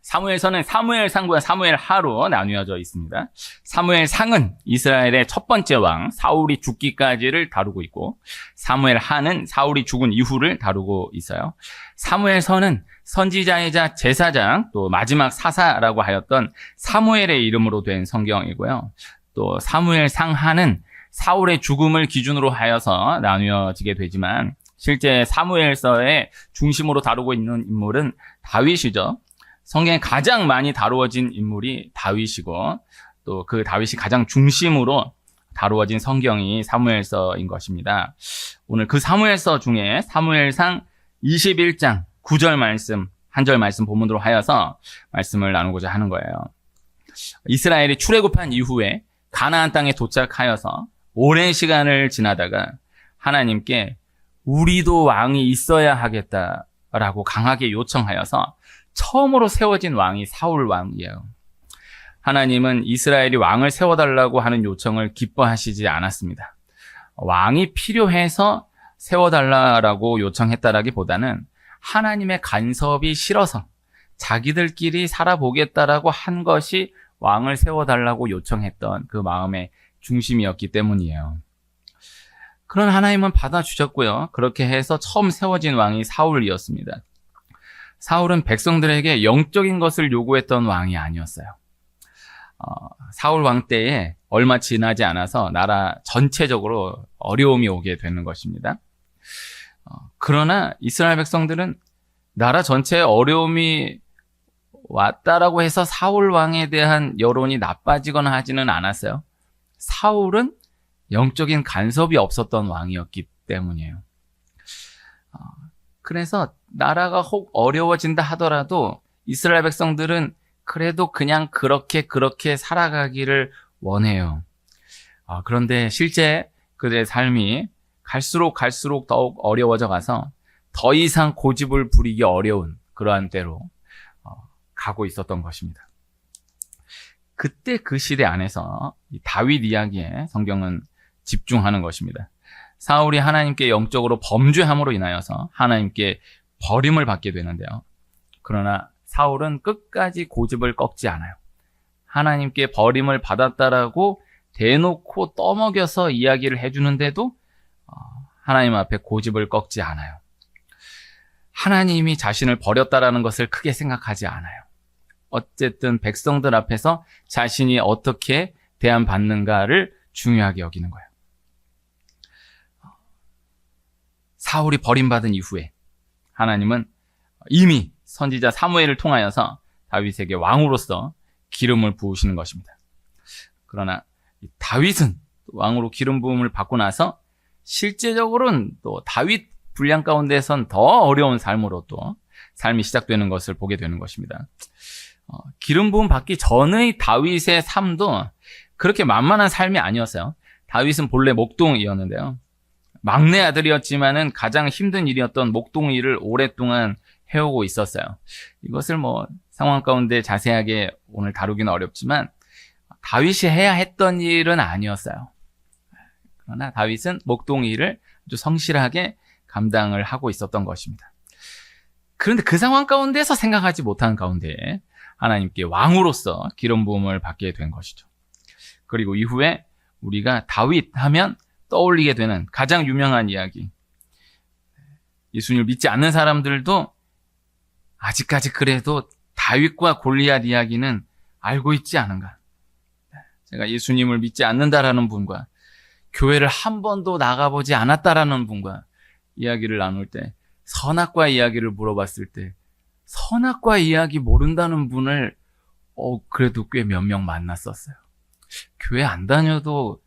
사무엘서는 사무엘상과 사무엘하로 나뉘어져 있습니다. 사무엘상은 이스라엘의 첫 번째 왕 사울이 죽기까지를 다루고 있고, 사무엘하는 사울이 죽은 이후를 다루고 있어요. 사무엘서는 선지자이자 제사장, 또 마지막 사사라고 하였던 사무엘의 이름으로 된 성경이고요. 또 사무엘상하는 사울의 죽음을 기준으로 하여서 나뉘어지게 되지만, 실제 사무엘서의 중심으로 다루고 있는 인물은 다윗이죠. 성경에 가장 많이 다루어진 인물이 다윗이고, 또 그 다윗이 가장 중심으로 다루어진 성경이 사무엘서인 것입니다. 오늘 그 사무엘서 중에 사무엘상 21장 9절 말씀, 한 절 말씀 본문으로 하여서 말씀을 나누고자 하는 거예요. 이스라엘이 출애굽한 이후에 가나안 땅에 도착하여서 오랜 시간을 지나다가 하나님께 우리도 왕이 있어야 하겠다라고 강하게 요청하여서 처음으로 세워진 왕이 사울 왕이에요. 하나님은 이스라엘이 왕을 세워달라고 하는 요청을 기뻐하시지 않았습니다. 왕이 필요해서 세워달라고 요청했다라기보다는 하나님의 간섭이 싫어서 자기들끼리 살아보겠다라고 한 것이 왕을 세워달라고 요청했던 그 마음의 중심이었기 때문이에요. 그런 하나님은 받아주셨고요. 그렇게 해서 처음 세워진 왕이 사울이었습니다. 사울은 백성들에게 영적인 것을 요구했던 왕이 아니었어요. 사울 왕 때에 얼마 지나지 않아서 나라 전체적으로 어려움이 오게 되는 것입니다. 그러나 이스라엘 백성들은 나라 전체에 어려움이 왔다라고 해서 사울 왕에 대한 여론이 나빠지거나 하지는 않았어요. 사울은 영적인 간섭이 없었던 왕이었기 때문이에요. 그래서 나라가 혹 어려워진다 하더라도 이스라엘 백성들은 그래도 그냥 그렇게 살아가기를 원해요. 그런데 실제 그들의 삶이 갈수록 더욱 어려워져 가서 더 이상 고집을 부리기 어려운 그러한 때로 가고 있었던 것입니다. 그때 그 시대 안에서 이 다윗 이야기에 성경은 집중하는 것입니다. 사울이 하나님께 영적으로 범죄함으로 인하여서 하나님께 버림을 받게 되는데요. 그러나 사울은 끝까지 고집을 꺾지 않아요. 하나님께 버림을 받았다라고 대놓고 떠먹여서 이야기를 해주는데도 하나님 앞에 고집을 꺾지 않아요. 하나님이 자신을 버렸다라는 것을 크게 생각하지 않아요. 어쨌든 백성들 앞에서 자신이 어떻게 대안받는가를 중요하게 여기는 거예요. 사울이 버림받은 이후에 하나님은 이미 선지자 사무엘을 통하여서 다윗에게 왕으로서 기름을 부으시는 것입니다. 그러나 다윗은 왕으로 기름 부음을 받고 나서 실제적으로는 또 다윗 분량 가운데선 더 어려운 삶으로 또 삶이 시작되는 것을 보게 되는 것입니다. 기름 부음 받기 전의 다윗의 삶도 그렇게 만만한 삶이 아니었어요. 다윗은 본래 목동이었는데요. 막내 아들이었지만은 가장 힘든 일이었던 목동 일을 오랫동안 해오고 있었어요. 이것을 상황 가운데 자세하게 오늘 다루기는 어렵지만 다윗이 해야 했던 일은 아니었어요. 그러나 다윗은 목동 일을 아주 성실하게 감당을 하고 있었던 것입니다. 그런데 그 상황 가운데서 생각하지 못한 가운데 하나님께 왕으로서 기름 부음을 받게 된 것이죠. 그리고 이후에 우리가 다윗 하면 떠올리게 되는 가장 유명한 이야기, 예수님을 믿지 않는 사람들도 아직까지 그래도 다윗과 골리앗 이야기는 알고 있지 않은가. 제가 예수님을 믿지 않는다라는 분과 교회를 한 번도 나가보지 않았다라는 분과 이야기를 나눌 때, 선악과 이야기를 물어봤을 때 선악과 이야기 모른다는 분을 그래도 꽤 몇 명 만났었어요. 교회 안 다녀도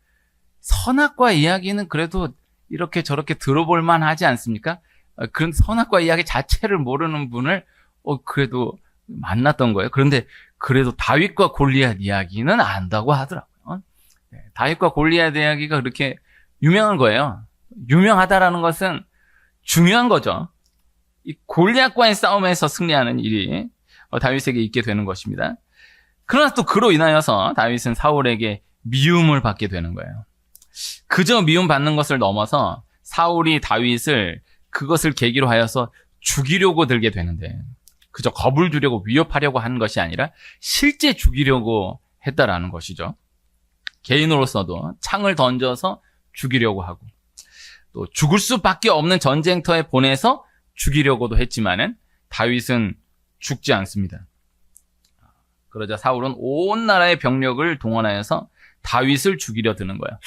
선악과 이야기는 그래도 이렇게 저렇게 들어볼 만하지 않습니까? 그런 선악과 이야기 자체를 모르는 분을 그래도 만났던 거예요. 그런데 그래도 다윗과 골리앗 이야기는 안다고 하더라고요. 다윗과 골리앗 이야기가 그렇게 유명한 거예요. 유명하다라는 것은 중요한 거죠. 이 골리앗과의 싸움에서 승리하는 일이 다윗에게 있게 되는 것입니다. 그러나 또 그로 인하여서 다윗은 사울에게 미움을 받게 되는 거예요. 그저 미움받는 것을 넘어서 사울이 다윗을 그것을 계기로 하여서 죽이려고 들게 되는데, 그저 겁을 주려고 위협하려고 한 것이 아니라 실제 죽이려고 했다라는 것이죠. 개인으로서도 창을 던져서 죽이려고 하고 또 죽을 수밖에 없는 전쟁터에 보내서 죽이려고도 했지만은 다윗은 죽지 않습니다. 그러자 사울은 온 나라의 병력을 동원하여서 다윗을 죽이려 드는 거예요.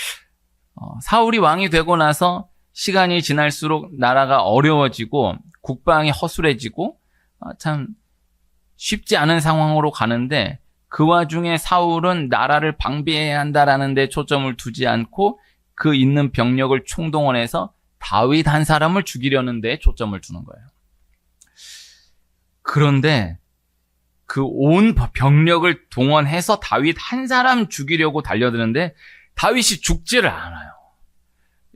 사울이 왕이 되고 나서 시간이 지날수록 나라가 어려워지고 국방이 허술해지고 참 쉽지 않은 상황으로 가는데 그 와중에 사울은 나라를 방비해야 한다라는 데 초점을 두지 않고 그 있는 병력을 총동원해서 다윗 한 사람을 죽이려는 데 초점을 두는 거예요. 그런데 그 온 병력을 동원해서 다윗 한 사람 죽이려고 달려드는데 다윗이 죽지를 않아요.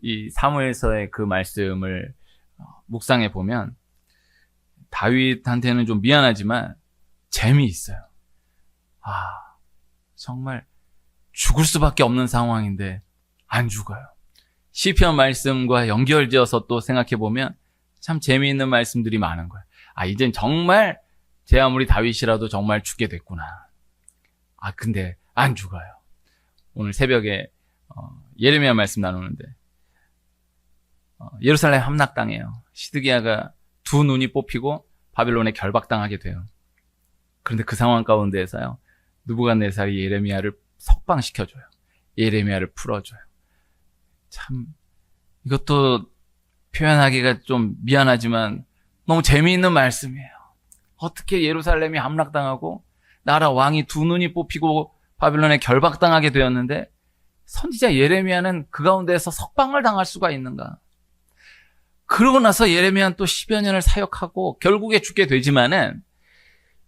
이 사무엘서의 그 말씀을 묵상해 보면 다윗한테는 좀 미안하지만 재미있어요. 정말 죽을 수밖에 없는 상황인데 안 죽어요. 시편 말씀과 연결지어서 또 생각해 보면 참 재미있는 말씀들이 많은 거예요. 이젠 정말 제 아무리 다윗이라도 정말 죽게 됐구나. 근데 안 죽어요. 오늘 새벽에 예레미야 말씀 나누는데 예루살렘 함락당해요. 시드기야가 두 눈이 뽑히고 바빌론에 결박당하게 돼요. 그런데 그 상황 가운데에서요, 느부갓네살이 예레미야를 석방시켜줘요. 예레미야를 풀어줘요. 참 이것도 표현하기가 좀 미안하지만 너무 재미있는 말씀이에요. 어떻게 예루살렘이 함락당하고 나라 왕이 두 눈이 뽑히고 바빌론에 결박당하게 되었는데 선지자 예레미야는 그 가운데에서 석방을 당할 수가 있는가? 그러고 나서 예레미야는 또 10여 년을 사역하고 결국에 죽게 되지만은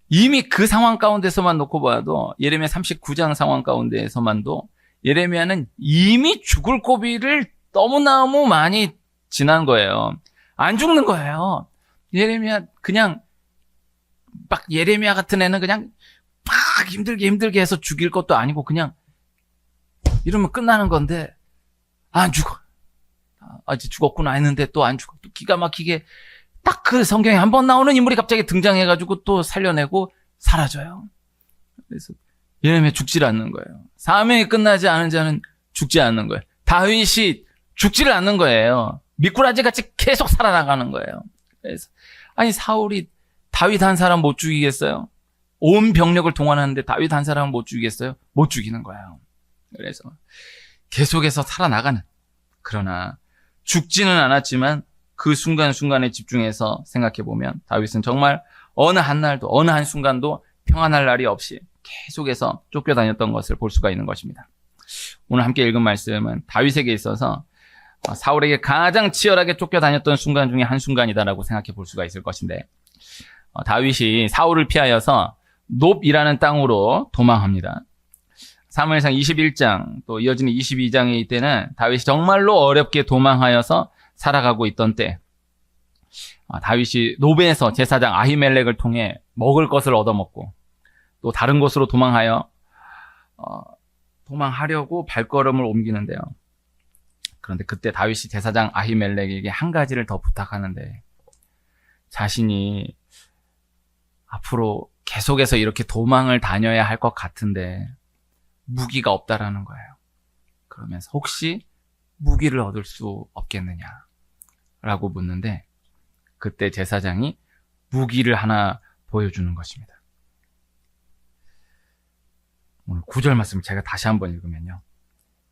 이미 그 상황 가운데서만 놓고 봐도 예레미야 39장 상황 가운데에서만도 예레미야는 이미 죽을 고비를 너무너무 많이 지난 거예요. 안 죽는 거예요. 예레미야 그냥 막 예레미야 같은 애는 그냥 막 힘들게 해서 죽일 것도 아니고 그냥 이러면 끝나는 건데 안 죽어. 이제 죽었구나 했는데 또 안 죽어. 또 기가 막히게 딱 그 성경에 한 번 나오는 인물이 갑자기 등장해가지고 또 살려내고 사라져요. 그래서 예레미야 죽질 않는 거예요. 사명이 끝나지 않은 자는 죽지 않는 거예요. 다윗이 죽지를 않는 거예요. 미꾸라지 같이 계속 살아나가는 거예요. 그래서 사울이 다윗 한 사람 못 죽이겠어요? 온 병력을 동원하는데 다윗 한 사람을 못 죽이겠어요? 못 죽이는 거예요. 그래서 계속해서 살아나가는. 그러나 죽지는 않았지만 그 순간순간에 집중해서 생각해보면 다윗은 정말 어느 한 날도 어느 한 순간도 평안할 날이 없이 계속해서 쫓겨다녔던 것을 볼 수가 있는 것입니다. 오늘 함께 읽은 말씀은 다윗에게 있어서 사울에게 가장 치열하게 쫓겨다녔던 순간 중에 한 순간이다라고 생각해 볼 수가 있을 것인데 다윗이 사울을 피하여서 놉이라는 땅으로 도망합니다. 사무엘상 21장 또 이어지는 22장에 이때는 다윗이 정말로 어렵게 도망하여서 살아가고 있던 때 다윗이 놉에서 제사장 아히멜렉을 통해 먹을 것을 얻어먹고 또 다른 곳으로 도망하려고 발걸음을 옮기는데요. 그런데 그때 다윗이 제사장 아히멜렉에게 한 가지를 더 부탁하는데 자신이 앞으로 계속해서 이렇게 도망을 다녀야 할 것 같은데 무기가 없다라는 거예요. 그러면서 혹시 무기를 얻을 수 없겠느냐라고 묻는데 그때 제사장이 무기를 하나 보여주는 것입니다. 오늘 9절 말씀 제가 다시 한번 읽으면요.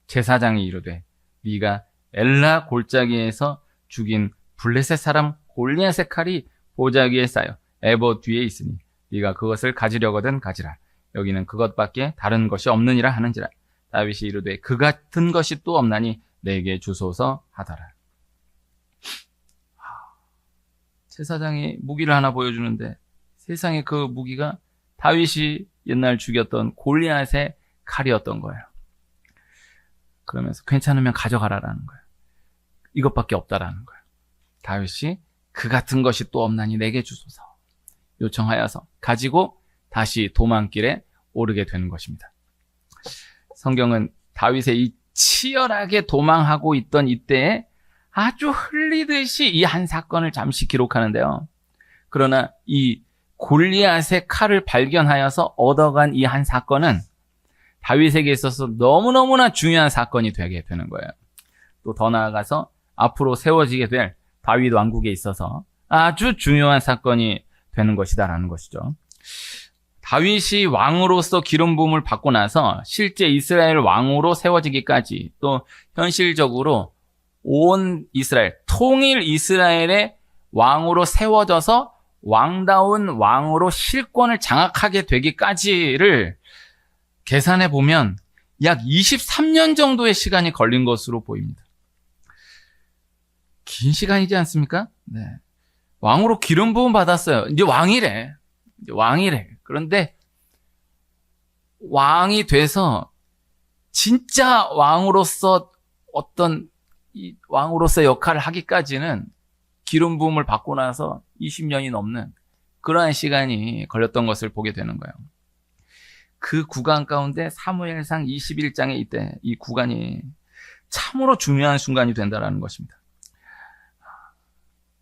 제사장이 이르되 네가 엘라 골짜기에서 죽인 블레셋 사람 골리앗의 칼이 보자기에 쌓여 에봇 뒤에 있으니 네가 그것을 가지려거든 가지라. 여기는 그것밖에 다른 것이 없느니라 하는지라. 다윗이 이르되 그 같은 것이 또 없나니 내게 주소서 하더라. 제사장이 무기를 하나 보여주는데 세상에 그 무기가 다윗이 옛날 죽였던 골리앗의 칼이었던 거예요. 그러면서 괜찮으면 가져가라라는 거예요. 이것밖에 없다라는 거예요. 다윗이 그 같은 것이 또 없나니 내게 주소서 요청하여서 가지고 다시 도망길에 오르게 되는 것입니다. 성경은 다윗의 이 치열하게 도망하고 있던 이때에 아주 흘리듯이 이 한 사건을 잠시 기록하는데요. 그러나 이 골리앗의 칼을 발견하여서 얻어간 이 한 사건은 다윗에게 있어서 너무너무나 중요한 사건이 되게 되는 거예요. 또 더 나아가서 앞으로 세워지게 될 다윗 왕국에 있어서 아주 중요한 사건이 되는 것이다라는 것이죠. 다윗이 왕으로서 기름 부음을 받고 나서 실제 이스라엘 왕으로 세워지기까지, 또 현실적으로 온 이스라엘, 통일 이스라엘의 왕으로 세워져서 왕다운 왕으로 실권을 장악하게 되기까지를 계산해 보면 약 23년 정도의 시간이 걸린 것으로 보입니다. 긴 시간이지 않습니까? 네. 왕으로 기름 부음 받았어요. 이제 왕이래. 그런데 왕이 돼서 진짜 왕으로서 어떤 왕으로서 역할을 하기까지는 기름 부음을 받고 나서 20년이 넘는 그러한 시간이 걸렸던 것을 보게 되는 거예요. 그 구간 가운데 사무엘상 21장에 이때 이 구간이 참으로 중요한 순간이 된다라는 것입니다.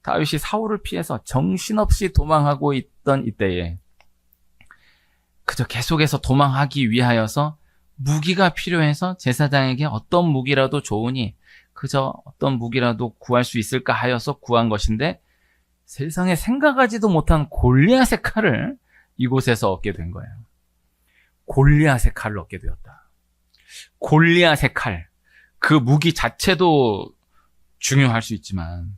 다윗이 사울을 피해서 정신없이 도망하고 있던 이때에 그저 계속해서 도망하기 위하여서 무기가 필요해서 제사장에게 어떤 무기라도 좋으니 그저 어떤 무기라도 구할 수 있을까 하여서 구한 것인데, 세상에 생각하지도 못한 골리앗의 칼을 이곳에서 얻게 된 거예요. 골리앗의 칼을 얻게 되었다. 골리앗의 칼, 그 무기 자체도 중요할 수 있지만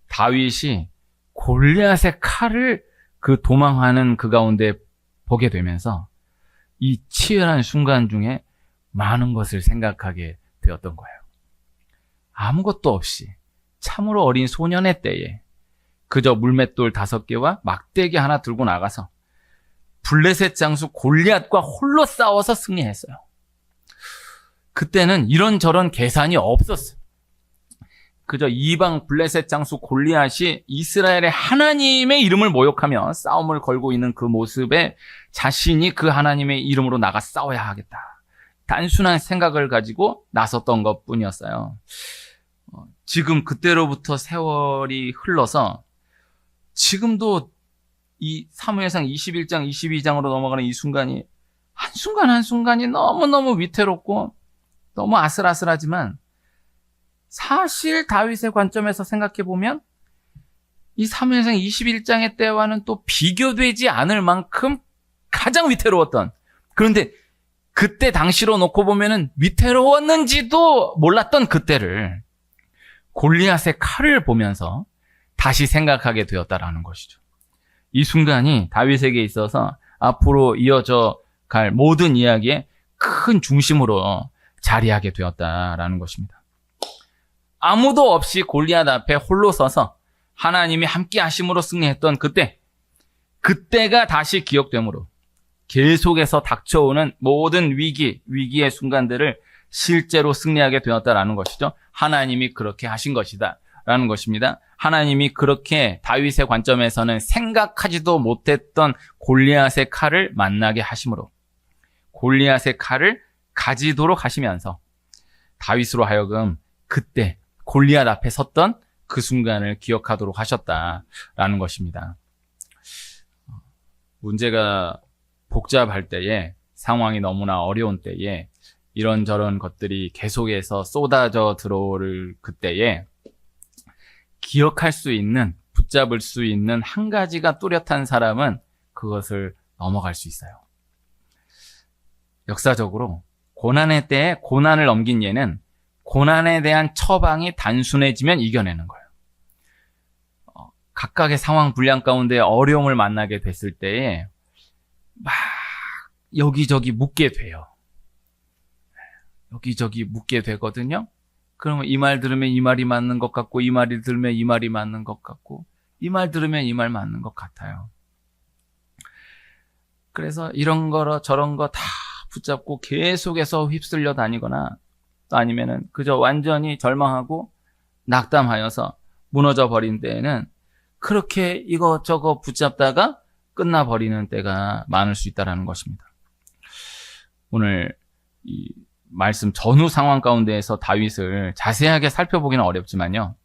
다윗이 골리앗의 칼을 그 도망하는 그 가운데 보게 되면서 이 치열한 순간 중에 많은 것을 생각하게 되었던 거예요. 아무것도 없이 참으로 어린 소년의 때에 그저 물맷돌 5개와 막대기 하나 들고 나가서 블레셋 장수 골리앗과 홀로 싸워서 승리했어요. 그때는 이런저런 계산이 없었어요. 그저 이방 블레셋 장수 골리앗이 이스라엘의 하나님의 이름을 모욕하며 싸움을 걸고 있는 그 모습에 자신이 그 하나님의 이름으로 나가 싸워야 하겠다, 단순한 생각을 가지고 나섰던 것뿐이었어요. 지금 그때로부터 세월이 흘러서 지금도 이 사무엘상 21장, 22장으로 넘어가는 이 순간이 한순간이 너무너무 위태롭고 너무 아슬아슬하지만, 사실 다윗의 관점에서 생각해보면 이 사무엘상 21장의 때와는 또 비교되지 않을 만큼 가장 위태로웠던, 그런데 그때 당시로 놓고 보면은 위태로웠는지도 몰랐던 그때를 골리앗의 칼을 보면서 다시 생각하게 되었다라는 것이죠. 이 순간이 다윗에게 있어서 앞으로 이어져 갈 모든 이야기의 큰 중심으로 자리하게 되었다라는 것입니다. 아무도 없이 골리앗 앞에 홀로 서서 하나님이 함께 하심으로 승리했던 그때가 다시 기억되므로 계속해서 닥쳐오는 모든 위기의 순간들을 실제로 승리하게 되었다라는 것이죠. 하나님이 그렇게 하신 것이다 라는 것입니다. 하나님이 그렇게 다윗의 관점에서는 생각하지도 못했던 골리앗의 칼을 만나게 하심으로 골리앗의 칼을 가지도록 하시면서 다윗으로 하여금 그때 골리앗 앞에 섰던 그 순간을 기억하도록 하셨다라는 것입니다. 문제가 복잡할 때에, 상황이 너무나 어려운 때에, 이런저런 것들이 계속해서 쏟아져 들어올 그때에 기억할 수 있는, 붙잡을 수 있는 한 가지가 뚜렷한 사람은 그것을 넘어갈 수 있어요. 역사적으로 고난의 때에 고난을 넘긴 예는 고난에 대한 처방이 단순해지면 이겨내는 거예요. 각각의 상황 분량 가운데 어려움을 만나게 됐을 때에 막 여기저기 묻게 돼요. 여기저기 묻게 되거든요. 그러면 이 말 들으면 이 말이 맞는 것 같고, 이 말이 들으면 이 말이 맞는 것 같고, 이 말 들으면 이 말 맞는 것 같아요. 그래서 이런 거로 저런 거 다 붙잡고 계속해서 휩쓸려 다니거나, 또 아니면은 그저 완전히 절망하고 낙담하여서 무너져 버린 때에는 그렇게 이것저것 붙잡다가 끝나버리는 때가 많을 수 있다는 것입니다. 오늘 이 말씀 전후 상황 가운데에서 다윗을 자세하게 살펴보기는 어렵지만요,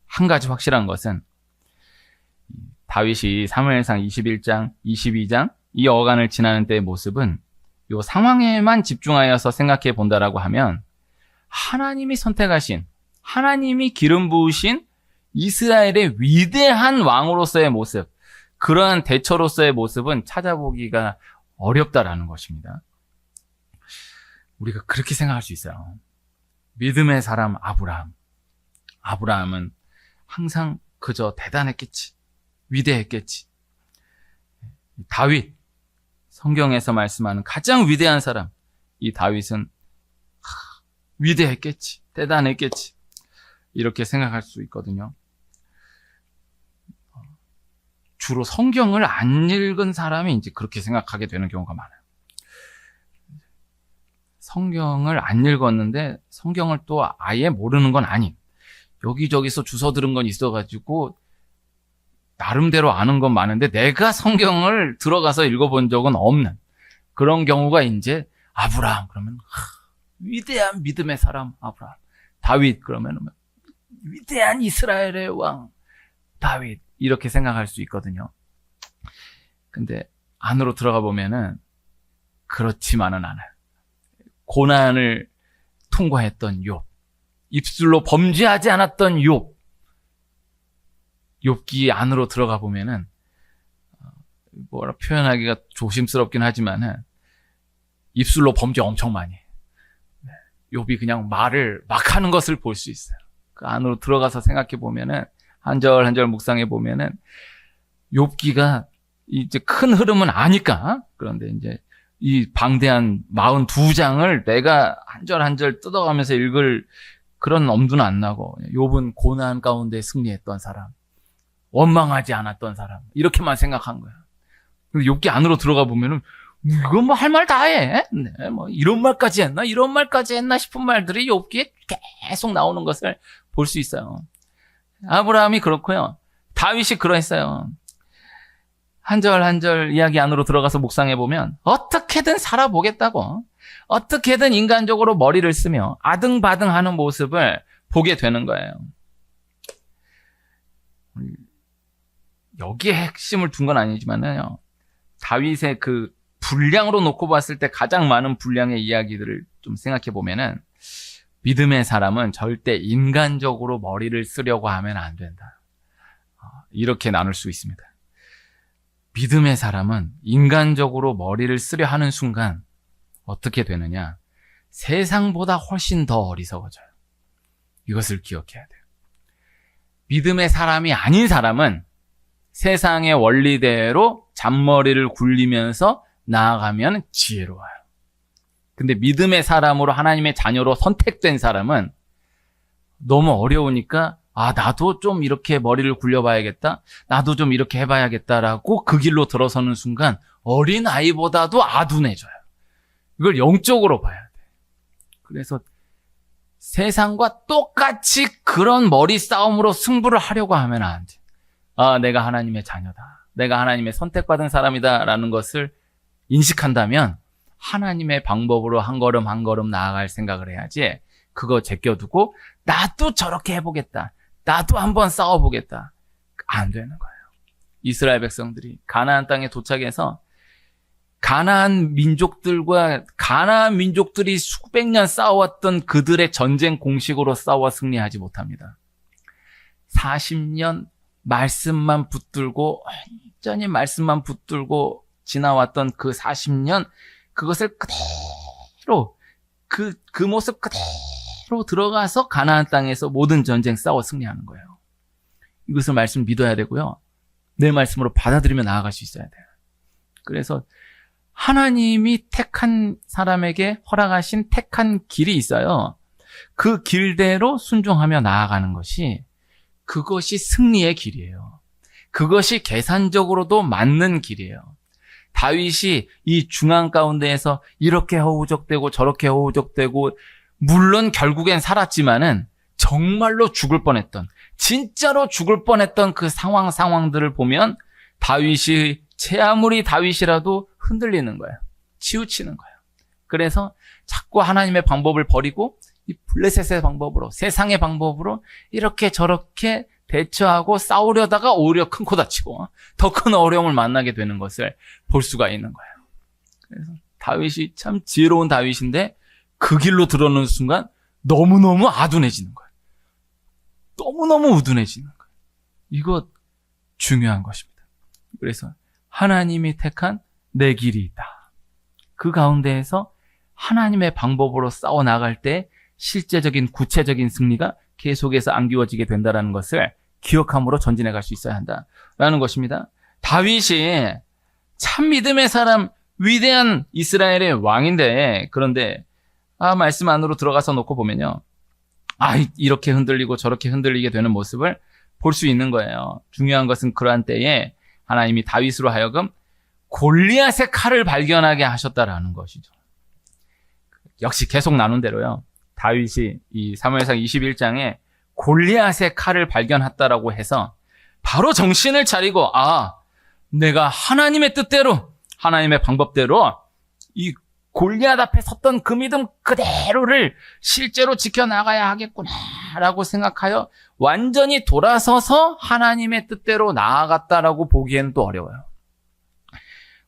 한 가지 확실한 것은 다윗이 사무엘상 21장, 22장 이 어간을 지나는 때의 모습은 이 상황에만 집중하여서 생각해 본다라고 하면 하나님이 선택하신, 하나님이 기름 부으신 이스라엘의 위대한 왕으로서의 모습, 그러한 대처로서의 모습은 찾아보기가 어렵다라는 것입니다. 우리가 그렇게 생각할 수 있어요. 믿음의 사람 아브라함. 아브라함은 항상 그저 대단했겠지. 위대했겠지. 다윗. 성경에서 말씀하는 가장 위대한 사람. 이 다윗은 위대했겠지. 대단했겠지. 이렇게 생각할 수 있거든요. 주로 성경을 안 읽은 사람이 이제 그렇게 생각하게 되는 경우가 많아요. 성경을 안 읽었는데 성경을 또 아예 모르는 건 아닌, 여기저기서 주워 들은 건 있어가지고 나름대로 아는 건 많은데 내가 성경을 들어가서 읽어본 적은 없는 그런 경우가 이제 아브라함 그러면 위대한 믿음의 사람 아브라함, 다윗 그러면 위대한 이스라엘의 왕 다윗, 이렇게 생각할 수 있거든요. 근데 안으로 들어가 보면은 그렇지만은 않아요. 고난을 통과했던 욥, 입술로 범죄하지 않았던 욥, 욥기 안으로 들어가 보면은 뭐라 표현하기가 조심스럽긴 하지만은 입술로 범죄 엄청 많이 해요. 욥이 그냥 말을 막 하는 것을 볼 수 있어요. 그 안으로 들어가서 생각해 보면은 한 절 한 절 묵상해 보면은 욥기가 이제 큰 흐름은 아니까, 그런데 이제 이 방대한 42장을 내가 한 절 한 절 뜯어가면서 읽을 그런 엄두는 안 나고, 욥은 고난 가운데 승리했던 사람, 원망하지 않았던 사람, 이렇게만 생각한 거야. 근데 욥기 안으로 들어가 보면은 이거 뭐 할 말 다 해. 네, 뭐 이런 말까지 했나? 이런 말까지 했나 싶은 말들이 욥기에 계속 나오는 것을 볼 수 있어요. 아브라함이 그렇고요. 다윗이 그러했어요. 한 절 한 절 이야기 안으로 들어가서 묵상해 보면 어떻게든 살아보겠다고, 어떻게든 인간적으로 머리를 쓰며 아등바등하는 모습을 보게 되는 거예요. 여기에 핵심을 둔 건 아니지만요, 다윗의 그 분량으로 놓고 봤을 때 가장 많은 분량의 이야기들을 좀 생각해 보면은 믿음의 사람은 절대 인간적으로 머리를 쓰려고 하면 안 된다. 이렇게 나눌 수 있습니다. 믿음의 사람은 인간적으로 머리를 쓰려 하는 순간 어떻게 되느냐? 세상보다 훨씬 더 어리석어져요. 이것을 기억해야 돼요. 믿음의 사람이 아닌 사람은 세상의 원리대로 잔머리를 굴리면서 나아가면 지혜로워요. 근데 믿음의 사람으로 하나님의 자녀로 선택된 사람은 너무 어려우니까 나도 좀 이렇게 머리를 굴려봐야겠다, 나도 좀 이렇게 해봐야겠다라고 그 길로 들어서는 순간 어린 아이보다도 아둔해져요. 이걸 영적으로 봐야 돼. 그래서 세상과 똑같이 그런 머리 싸움으로 승부를 하려고 하면 안 돼. 내가 하나님의 자녀다, 내가 하나님의 선택받은 사람이다 라는 것을 인식한다면 하나님의 방법으로 한 걸음 한 걸음 나아갈 생각을 해야지, 그거 제껴두고 나도 저렇게 해보겠다, 나도 한번 싸워보겠다, 안 되는 거예요. 이스라엘 백성들이 가나안 땅에 도착해서 가나안 민족들이 수백 년 싸워왔던 그들의 전쟁 공식으로 싸워 승리하지 못합니다. 40년 말씀만 붙들고, 온전히 말씀만 붙들고 지나왔던 그 40년, 그것을 그대로 그 모습 그대로 들어가서 가나안 땅에서 모든 전쟁 싸워 승리하는 거예요. 이것을 말씀 믿어야 되고요, 내 말씀으로 받아들이며 나아갈 수 있어야 돼요. 그래서 하나님이 택한 사람에게 허락하신 택한 길이 있어요. 그 길대로 순종하며 나아가는 것이, 그것이 승리의 길이에요. 그것이 계산적으로도 맞는 길이에요. 다윗이 이 중앙 가운데에서 이렇게 허우적대고 저렇게 허우적대고, 물론 결국엔 살았지만은 정말로 죽을 뻔했던, 진짜로 죽을 뻔했던 그 상황들을 보면 다윗이 아무리 다윗이라도 흔들리는 거예요. 치우치는 거예요. 그래서 자꾸 하나님의 방법을 버리고 이 블레셋의 방법으로, 세상의 방법으로 이렇게 저렇게 대처하고 싸우려다가 오히려 큰 코 다치고 더 큰 어려움을 만나게 되는 것을 볼 수가 있는 거예요. 그래서 다윗이 참 지혜로운 다윗인데 그 길로 들어오는 순간 너무너무 아둔해지는 거예요. 너무너무 우둔해지는 거예요. 이거 중요한 것입니다. 그래서 하나님이 택한 내 길이 있다. 그 가운데에서 하나님의 방법으로 싸워 나갈 때 실제적인 구체적인 승리가 계속해서 안기워지게 된다는 것을 기억함으로 전진해 갈 수 있어야 한다라는 것입니다. 다윗이 참 믿음의 사람, 위대한 이스라엘의 왕인데, 그런데 말씀 안으로 들어가서 놓고 보면요, 이렇게 흔들리고 저렇게 흔들리게 되는 모습을 볼 수 있는 거예요. 중요한 것은 그러한 때에 하나님이 다윗으로 하여금 골리앗의 칼을 발견하게 하셨다라는 것이죠. 역시 계속 나눈 대로요, 다윗이 이 사무엘상 21장에 골리앗의 칼을 발견했다라고 해서 바로 정신을 차리고 내가 하나님의 뜻대로, 하나님의 방법대로 이 골리앗 앞에 섰던 그 믿음 그대로를 실제로 지켜나가야 하겠구나라고 생각하여 완전히 돌아서서 하나님의 뜻대로 나아갔다라고 보기에는 또 어려워요.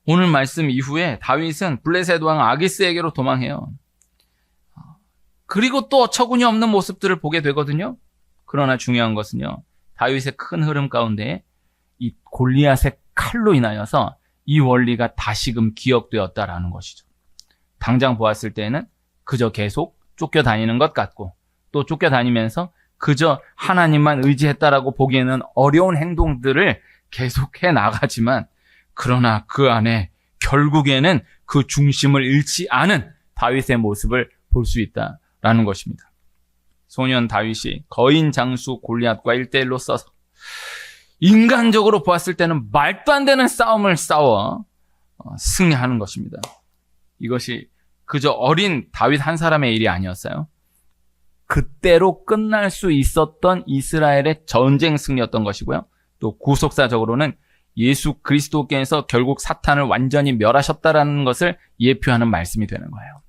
오늘 말씀 이후에 다윗은 블레셋 왕 아기스에게로 도망해요. 그리고 또 어처구니 없는 모습들을 보게 되거든요. 그러나 중요한 것은요, 다윗의 큰 흐름 가운데 이 골리앗의 칼로 인하여서 이 원리가 다시금 기억되었다라는 것이죠. 당장 보았을 때는 그저 계속 쫓겨다니는 것 같고, 또 쫓겨다니면서 그저 하나님만 의지했다라고 보기에는 어려운 행동들을 계속해 나가지만, 그러나 그 안에 결국에는 그 중심을 잃지 않은 다윗의 모습을 볼 수 있다라는 것입니다. 소년 다윗이 거인 장수 골리앗과 1대1로 써서 인간적으로 보았을 때는 말도 안 되는 싸움을 싸워 승리하는 것입니다. 이것이 그저 어린 다윗 한 사람의 일이 아니었어요. 그때로 끝날 수 있었던 이스라엘의 전쟁 승리였던 것이고요. 또 구속사적으로는 예수 그리스도께서 결국 사탄을 완전히 멸하셨다라는 것을 예표하는 말씀이 되는 거예요.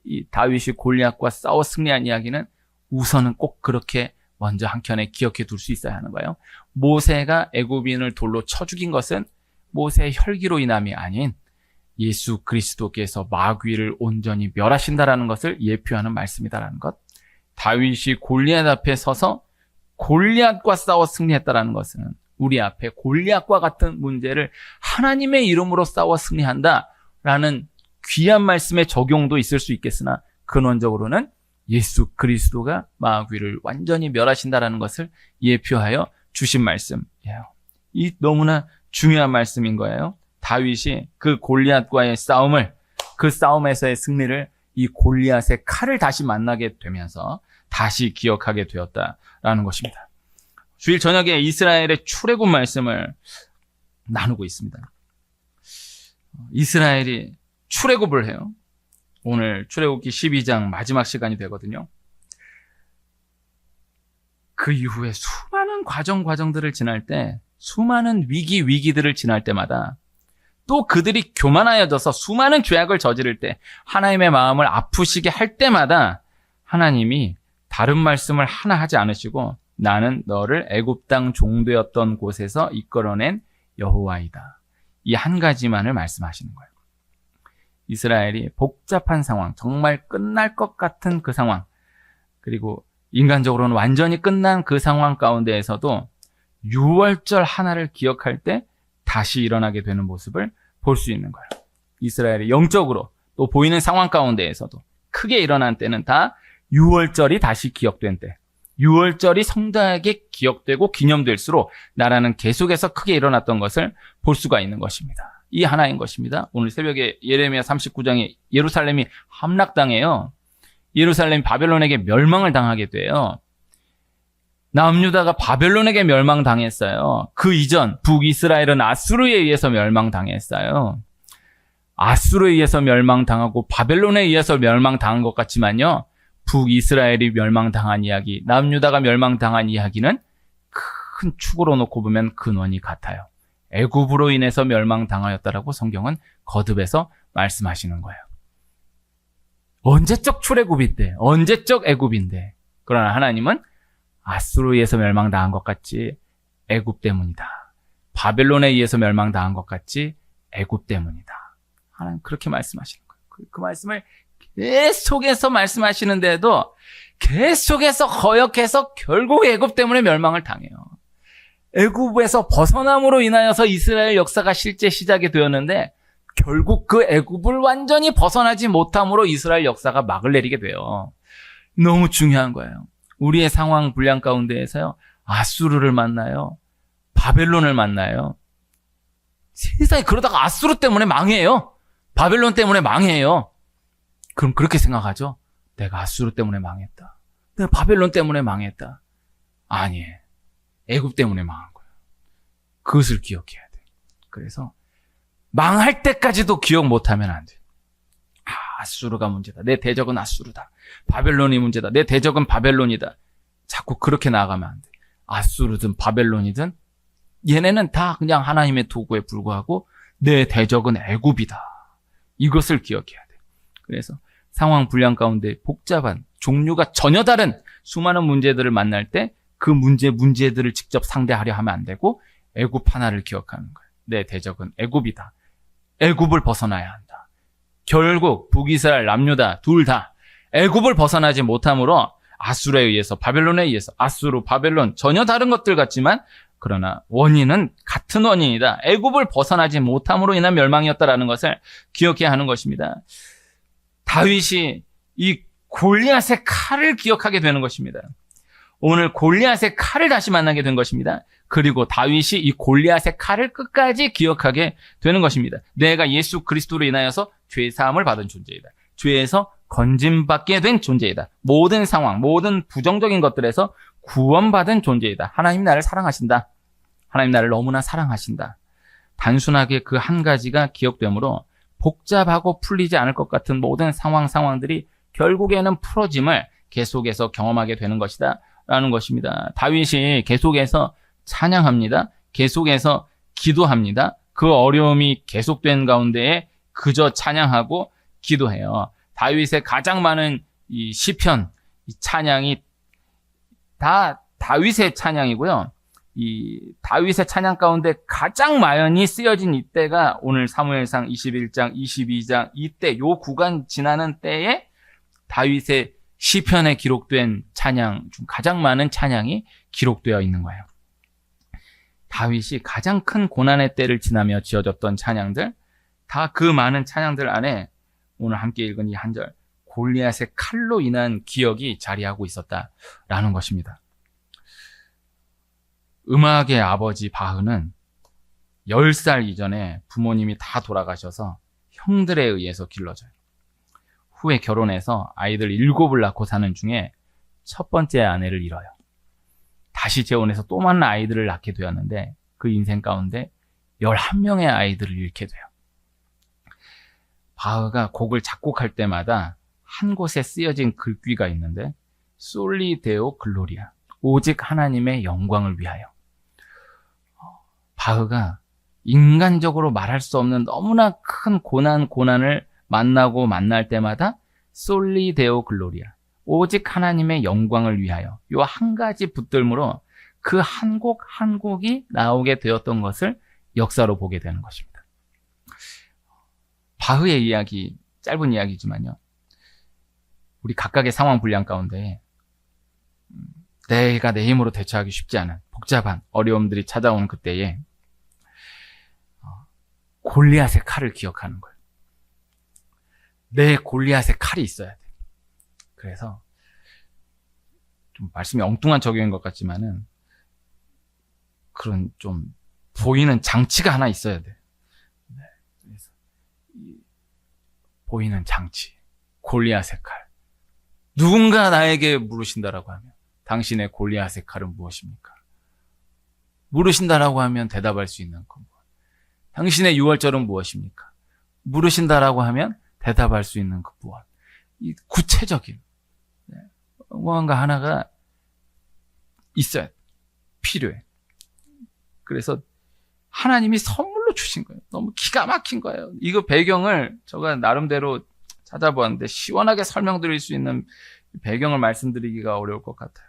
이 다윗이 골리앗과 싸워 승리한 이야기는 우선은 꼭 그렇게 먼저 한켠에 기억해 둘 수 있어야 하는 거예요. 모세가 애굽인을 돌로 쳐 죽인 것은 모세의 혈기로 인함이 아닌 예수 그리스도께서 마귀를 온전히 멸하신다라는 것을 예표하는 말씀이다라는 것. 다윗이 골리앗 앞에 서서 골리앗과 싸워 승리했다라는 것은 우리 앞에 골리앗과 같은 문제를 하나님의 이름으로 싸워 승리한다라는 귀한 말씀의 적용도 있을 수 있겠으나, 근원적으로는 예수 그리스도가 마귀를 완전히 멸하신다라는 것을 예표하여 주신 말씀이에요. 이 너무나 중요한 말씀인 거예요. 다윗이 그 골리앗과의 싸움을, 그 싸움에서의 승리를 이 골리앗의 칼을 다시 만나게 되면서 다시 기억하게 되었다라는 것입니다. 주일 저녁에 이스라엘의 출애굽 말씀을 나누고 있습니다. 이스라엘이 출애굽을 해요. 오늘 출애굽기 12장 마지막 시간이 되거든요. 그 이후에 수많은 과정들을 지날 때, 수많은 위기들을 지날 때마다 또 그들이 교만하여져서 수많은 죄악을 저지를 때, 하나님의 마음을 아프시게 할 때마다 하나님이 다른 말씀을 하나 하지 않으시고, 나는 너를 애굽 땅 종되었던 곳에서 이끌어낸 여호와이다, 이 한 가지만을 말씀하시는 거예요. 이스라엘이 복잡한 상황, 정말 끝날 것 같은 그 상황, 그리고 인간적으로는 완전히 끝난 그 상황 가운데에서도 6월절 하나를 기억할 때 다시 일어나게 되는 모습을 볼 수 있는 거예요. 이스라엘이 영적으로 또 보이는 상황 가운데에서도 크게 일어난 때는 다 6월절이 다시 기억된 때, 6월절이 성당에게 기억되고 기념될수록 나라는 계속해서 크게 일어났던 것을 볼 수가 있는 것입니다. 이 하나인 것입니다. 오늘 새벽에 예레미야 39장에 예루살렘이 함락당해요. 예루살렘이 바벨론에게 멸망을 당하게 돼요. 남유다가 바벨론에게 멸망당했어요. 그 이전 북이스라엘은 아수르에 의해서 멸망당했어요. 아수르에 의해서 멸망당하고 바벨론에 의해서 멸망당한 것 같지만요, 북이스라엘이 멸망당한 이야기, 남유다가 멸망당한 이야기는 큰 축으로 놓고 보면 근원이 같아요. 애굽으로 인해서 멸망당하였다라고 성경은 거듭해서 말씀하시는 거예요. 언제적 출애굽인데, 언제적 애굽인데, 그러나 하나님은 아수르에 의해서 멸망당한 것 같지 애굽 때문이다. 바벨론에 의해서 멸망당한 것 같지 애굽 때문이다. 하나님 그렇게 말씀하시는 거예요. 그 말씀을 계속해서 말씀하시는데도 계속해서 거역해서 결국 애굽 때문에 멸망을 당해요. 애굽에서 벗어남으로 인하여서 이스라엘 역사가 실제 시작이 되었는데 결국 그 애굽을 완전히 벗어나지 못함으로 이스라엘 역사가 막을 내리게 돼요. 너무 중요한 거예요. 우리의 상황 분량 가운데에서요. 아수르를 만나요. 바벨론을 만나요. 세상에 그러다가 아수르 때문에 망해요. 바벨론 때문에 망해요. 그럼 그렇게 생각하죠. 내가 아수르 때문에 망했다. 내가 바벨론 때문에 망했다. 아니에요. 애굽 때문에 망한 거예요. 그것을 기억해야 돼. 그래서 망할 때까지도 기억 못하면 안 돼. 아수르가 문제다. 내 대적은 아수르다. 바벨론이 문제다. 내 대적은 바벨론이다. 자꾸 그렇게 나아가면 안 돼. 아수르든 바벨론이든 얘네는 다 그냥 하나님의 도구에 불과하고 내 대적은 애굽이다. 이것을 기억해야 돼. 그래서 상황 분량 가운데 복잡한 종류가 전혀 다른 수많은 문제들을 만날 때 그 문제들을 직접 상대하려 하면 안 되고 애굽 하나를 기억하는 거예요. 내 대적은 애굽이다. 애굽을 벗어나야 한다. 결국 북이스라엘 남유다 둘 다 애굽을 벗어나지 못함으로 아수르에 의해서 바벨론에 의해서 아수르 바벨론 전혀 다른 것들 같지만 그러나 원인은 같은 원인이다. 애굽을 벗어나지 못함으로 인한 멸망이었다라는 것을 기억해야 하는 것입니다. 다윗이 이 골리앗의 칼을 기억하게 되는 것입니다. 오늘 골리앗의 칼을 다시 만나게 된 것입니다. 그리고 다윗이 이 골리앗의 칼을 끝까지 기억하게 되는 것입니다. 내가 예수 그리스도로 인하여서 죄 사함을 받은 존재이다. 죄에서 건짐받게 된 존재이다. 모든 상황, 모든 부정적인 것들에서 구원받은 존재이다. 하나님 나를 사랑하신다. 하나님 나를 너무나 사랑하신다. 단순하게 그 한 가지가 기억되므로 복잡하고 풀리지 않을 것 같은 모든 상황들이 결국에는 풀어짐을 계속해서 경험하게 되는 것이다. 라는 것입니다. 다윗이 계속해서 찬양합니다. 계속해서 기도합니다. 그 어려움이 계속된 가운데에 그저 찬양하고 기도해요. 다윗의 가장 많은 이 시편, 이 찬양이 다 다윗의 찬양이고요. 이 다윗의 찬양 가운데 가장 많이 쓰여진 이때가 오늘 사무엘상 21장, 22장 이때 요 구간 지나는 때에 다윗의 시편에 기록된 찬양 중 가장 많은 찬양이 기록되어 있는 거예요. 다윗이 가장 큰 고난의 때를 지나며 지어졌던 찬양들, 다 그 많은 찬양들 안에 오늘 함께 읽은 이 한 절, 골리앗의 칼로 인한 기억이 자리하고 있었다라는 것입니다. 음악의 아버지 바흐는 10살 이전에 부모님이 다 돌아가셔서 형들에 의해서 길러져요. 후에 결혼해서 아이들 7을 낳고 사는 중에 첫 번째 아내를 잃어요. 다시 재혼해서 또 많은 아이들을 낳게 되었는데 그 인생 가운데 11명의 아이들을 잃게 돼요. 바흐가 곡을 작곡할 때마다 한 곳에 쓰여진 글귀가 있는데 솔리 데오 글로리아, 오직 하나님의 영광을 위하여. 바흐가 인간적으로 말할 수 없는 너무나 큰 고난을 만날 때마다 솔리 데오 글로리아, 오직 하나님의 영광을 위하여 요 한 가지 붙들므로 그 한 곡 한 곡이 나오게 되었던 것을 역사로 보게 되는 것입니다. 바흐의 이야기, 짧은 이야기지만요. 우리 각각의 상황 분량 가운데 내가 내 힘으로 대처하기 쉽지 않은 복잡한 어려움들이 찾아오는 그때에 골리앗의 칼을 기억하는 거예요. 내 골리앗의 칼이 있어야 돼. 그래서 좀 말씀이 엉뚱한 적용인 것 같지만은 그런 좀 보이는 장치가 하나 있어야 돼. 네, 그래서 보이는 장치, 골리앗의 칼. 누군가 나에게 물으신다라고 하면 당신의 골리앗의 칼은 무엇입니까? 물으신다라고 하면 대답할 수 있는 건 무엇? 당신의 유월절은 무엇입니까? 물으신다라고 하면 대답할 수 있는 그 무엇? 이 구체적인 무언가 하나가 있어야 필요해. 그래서 하나님이 선물로 주신 거예요. 너무 기가 막힌 거예요. 이거 배경을 제가 나름대로 찾아보았는데 시원하게 설명드릴 수 있는 배경을 말씀드리기가 어려울 것 같아요.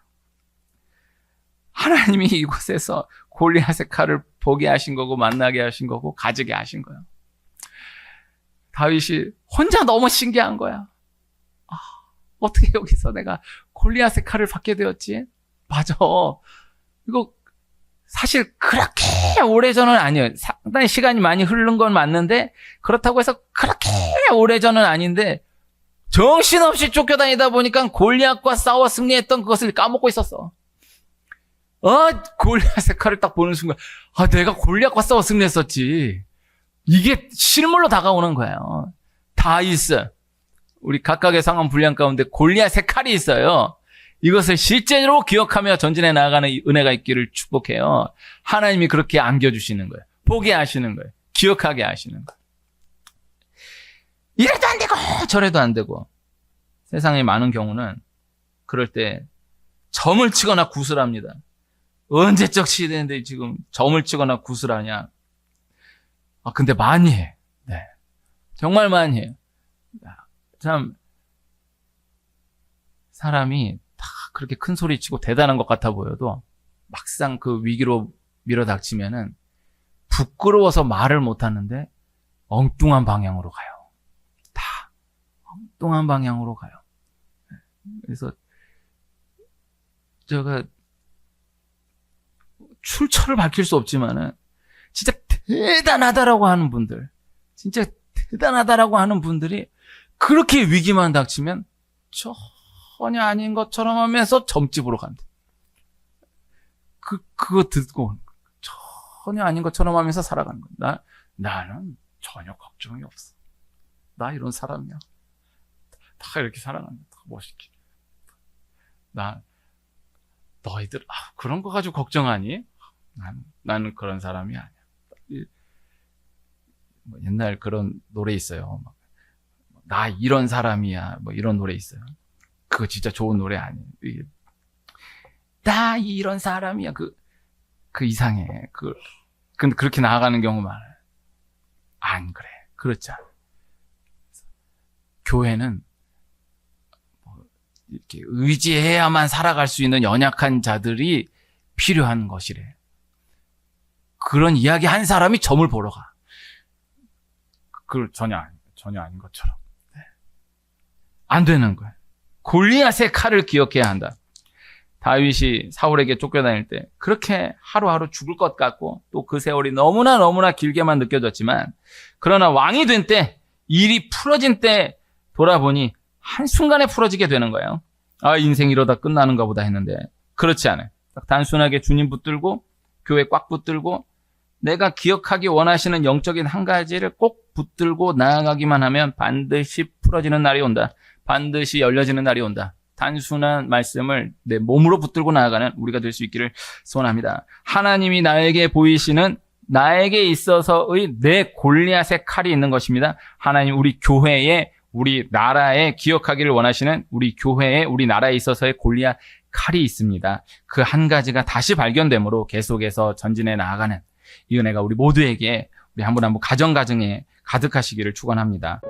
하나님이 이곳에서 골리앗의 칼을 보게 하신 거고 만나게 하신 거고 가지게 하신 거예요. 다윗이 혼자 너무 신기한 거야. 어떻게 여기서 내가 골리앗의 칼을 받게 되었지? 맞아. 이거 사실 그렇게 오래전은 아니에요. 상당히 시간이 많이 흐른 건 맞는데 그렇다고 해서 그렇게 오래전은 아닌데 정신없이 쫓겨다니다 보니까 골리앗과 싸워 승리했던 그것을 까먹고 있었어. 골리앗의 칼을 딱 보는 순간 내가 골리앗과 싸워 승리했었지. 이게 실물로 다가오는 거예요. 다윗, 우리 각각의 상황 분량 가운데 골리앗의 칼이 있어요. 이것을 실제로 기억하며 전진해 나아가는 은혜가 있기를 축복해요. 하나님이 그렇게 안겨주시는 거예요. 보게 하시는 거예요. 기억하게 하시는 거예요. 이래도 안 되고 저래도 안 되고. 세상의 많은 경우는 그럴 때 점을 치거나 구슬합니다. 언제적 시대인데 지금 점을 치거나 구슬하냐. 근데 많이 해. 네. 정말 많이 해요. 참 사람이 다 그렇게 큰 소리 치고 대단한 것 같아 보여도 막상 그 위기로 밀어닥치면은 부끄러워서 말을 못 하는데 엉뚱한 방향으로 가요. 다 엉뚱한 방향으로 가요. 그래서 제가 출처를 밝힐 수 없지만은 진짜 대단하다라고 하는 분들, 진짜 대단하다라고 하는 분들이 그렇게 위기만 닥치면 전혀 아닌 것처럼 하면서 점집으로 간대. 그거 듣고 전혀 아닌 것처럼 하면서 살아가는 거야. 나는 전혀 걱정이 없어. 나 이런 사람이야. 다 이렇게 살아간다. 멋있게. 너희들 그런 거 가지고 걱정하니? 나는 그런 사람이 아니야. 옛날 그런 노래 있어요. 나 이런 사람이야. 이런 노래 있어요. 그거 진짜 좋은 노래 아니에요. 나 이런 사람이야. 그 이상해. 근데 그렇게 나아가는 경우 많아요. 안 그래. 그렇지 않아. 교회는 이렇게 의지해야만 살아갈 수 있는 연약한 자들이 필요한 것이래. 그런 이야기 한 사람이 점을 보러 가. 전혀 아닌 것처럼. 네. 안 되는 거야. 골리앗의 칼을 기억해야 한다. 다윗이 사울에게 쫓겨다닐 때 그렇게 하루하루 죽을 것 같고 또 그 세월이 너무나 길게만 느껴졌지만 그러나 왕이 된 때 일이 풀어진 때 돌아보니 한순간에 풀어지게 되는 거예요. 인생 이러다 끝나는가 보다 했는데 그렇지 않아요. 단순하게 주님 붙들고 교회 꽉 붙들고 내가 기억하기 원하시는 영적인 한 가지를 꼭 붙들고 나아가기만 하면 반드시 풀어지는 날이 온다. 반드시 열려지는 날이 온다. 단순한 말씀을 내 몸으로 붙들고 나아가는 우리가 될 수 있기를 소원합니다. 하나님이 나에게 보이시는 나에게 있어서의 내 골리앗의 칼이 있는 것입니다. 하나님 우리 교회에 우리 나라에 기억하기를 원하시는 우리 교회에 우리 나라에 있어서의 골리앗 칼이 있습니다. 그 한 가지가 다시 발견되므로 계속해서 전진해 나아가는 이 은혜가 우리 모두에게 우리 한 분 한 분 가정에 가득하시기를 축원합니다.